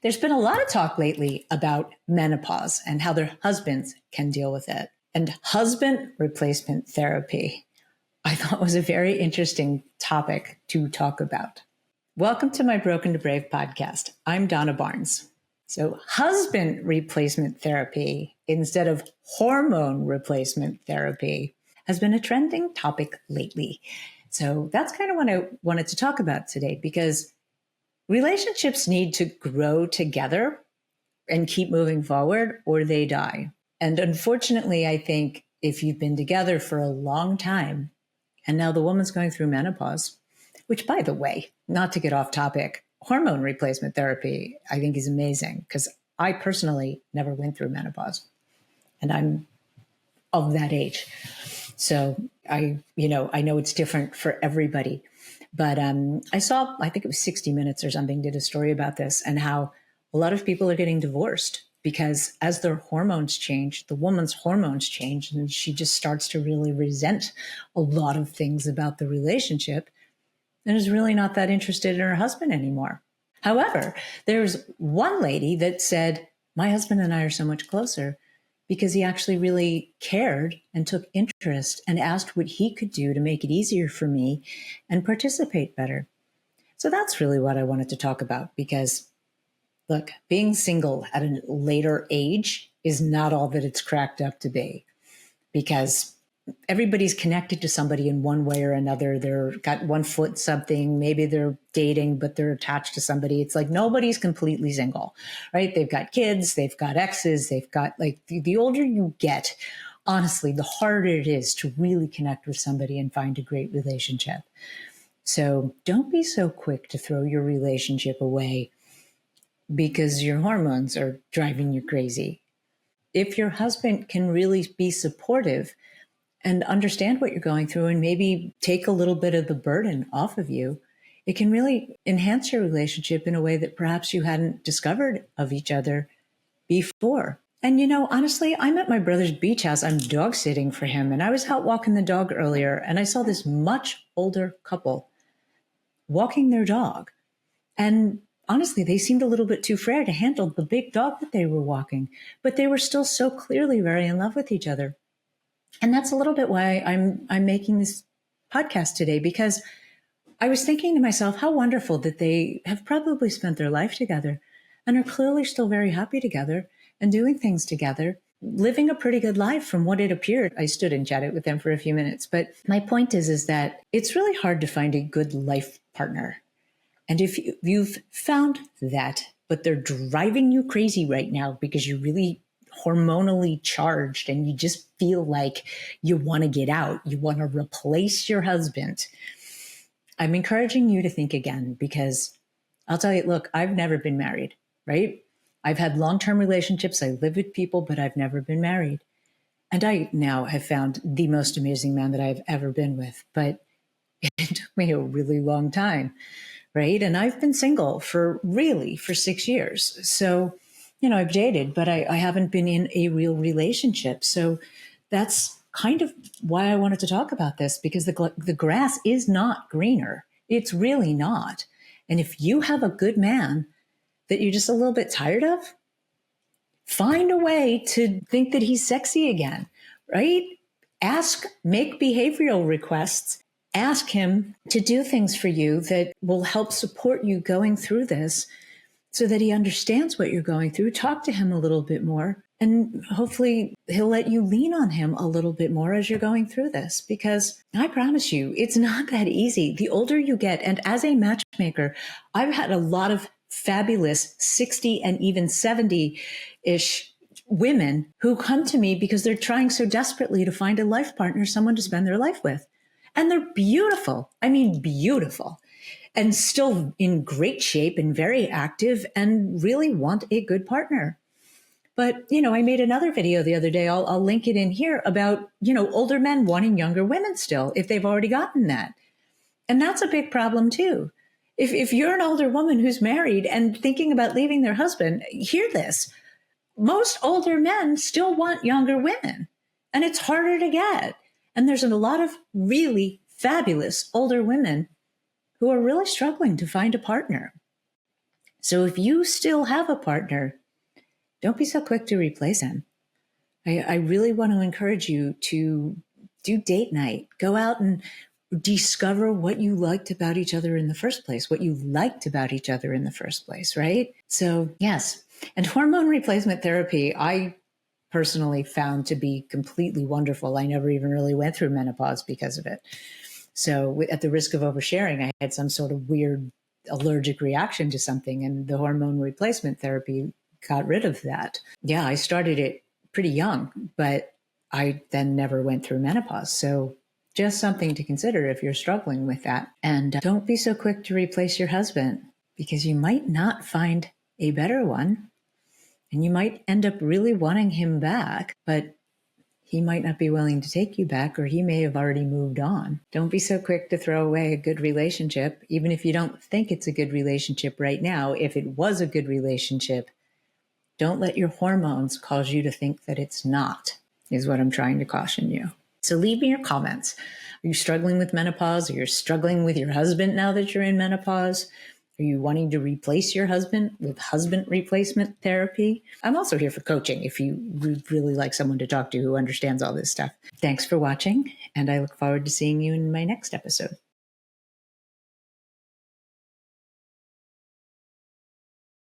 There's been a lot of talk lately about menopause and how their husbands can deal with it. And husband replacement therapy, I thought was a very interesting topic to talk about. Welcome to my Broken to Brave podcast. I'm Donna Barnes. So husband replacement therapy instead of hormone replacement therapy has been a trending topic lately. So that's kind of what I wanted to talk about today, because relationships need to grow together and keep moving forward or they die. And unfortunately, I think if you've been together for a long time and now the woman's going through menopause, which, by the way, not to get off topic, hormone replacement therapy, I think is amazing because I personally never went through menopause and I'm of that age. So I know it's different for everybody. But I think it was 60 Minutes or something, did a story about this and how a lot of people are getting divorced because as their hormones change, the woman's hormones change, and she just starts to really resent a lot of things about the relationship and is really not that interested in her husband anymore. However, there's one lady that said, my husband and I are so much closer because he actually really cared and took interest and asked what he could do to make it easier for me and participate better. So that's really what I wanted to talk about, because look, being single at a later age is not all that it's cracked up to be, because everybody's connected to somebody in one way or another. They're got one foot something, maybe they're dating, but they're attached to somebody. It's like nobody's completely single, right? They've got kids, they've got exes, they've got the older you get, honestly, the harder it is to really connect with somebody and find a great relationship. So don't be so quick to throw your relationship away because your hormones are driving you crazy. If your husband can really be supportive and understand what you're going through and maybe take a little bit of the burden off of you, it can really enhance your relationship in a way that perhaps you hadn't discovered of each other before. And honestly, I'm at my brother's beach house. I'm dog sitting for him. And I was out walking the dog earlier and I saw this much older couple walking their dog. And honestly, they seemed a little bit too frail to handle the big dog that they were walking, but they were still so clearly very in love with each other. And that's a little bit why I'm making this podcast today, because I was thinking to myself, how wonderful that they have probably spent their life together and are clearly still very happy together and doing things together, living a pretty good life from what it appeared. I stood and chatted with them for a few minutes. But my point is that it's really hard to find a good life partner. And if you've found that, but they're driving you crazy right now because you're really hormonally charged and you just feel like you want to get out, you want to replace your husband, I'm encouraging you to think again, because I'll tell you, look, I've never been married, right? I've had long-term relationships. I live with people, but I've never been married. And I now have found the most amazing man that I've ever been with, but it took me a really long time, right? And I've been single for 6 years. So I've dated, but I haven't been in a real relationship. So that's kind of why I wanted to talk about this, because the grass is not greener. It's really not. And if you have a good man that you're just a little bit tired of, find a way to think that he's sexy again, right? Make behavioral requests. Ask him to do things for you that will help support you going through this, so that he understands what you're going through. Talk to him a little bit more, and hopefully he'll let you lean on him a little bit more as you're going through this, because I promise you, it's not that easy. The older you get, and as a matchmaker, I've had a lot of fabulous 60 and even 70-ish women who come to me because they're trying so desperately to find a life partner, someone to spend their life with. And they're beautiful. I mean, beautiful. And still in great shape and very active and really want a good partner. But, I made another video the other day, I'll link it in here, about, older men wanting younger women still, if they've already gotten that. And that's a big problem too. If you're an older woman who's married and thinking about leaving their husband, hear this. Most older men still want younger women, and it's harder to get. And there's a lot of really fabulous older women who are really struggling to find a partner. So if you still have a partner, don't be so quick to replace him. I really want to encourage you to do date night. Go out and discover what you liked about each other in the first place, what you liked about each other in the first place, right? So, yes. And hormone replacement therapy, I personally found to be completely wonderful. I never even really went through menopause because of it. So, at the risk of oversharing, I had some sort of weird allergic reaction to something, and the hormone replacement therapy got rid of that. Yeah, I started it pretty young, but I then never went through menopause. So, just something to consider if you're struggling with that. And don't be so quick to replace your husband, because you might not find a better one. And you might end up really wanting him back, but he might not be willing to take you back, or he may have already moved on. Don't be so quick to throw away a good relationship, even if you don't think it's a good relationship right now. If it was a good relationship, don't let your hormones cause you to think that it's not, is what I'm trying to caution you. So leave me your comments. Are you struggling with menopause? Are you struggling with your husband now that you're in menopause? Are you wanting to replace your husband with husband replacement therapy? I'm also here for coaching if you really like someone to talk to who understands all this stuff. Thanks for watching, and I look forward to seeing you in my next episode.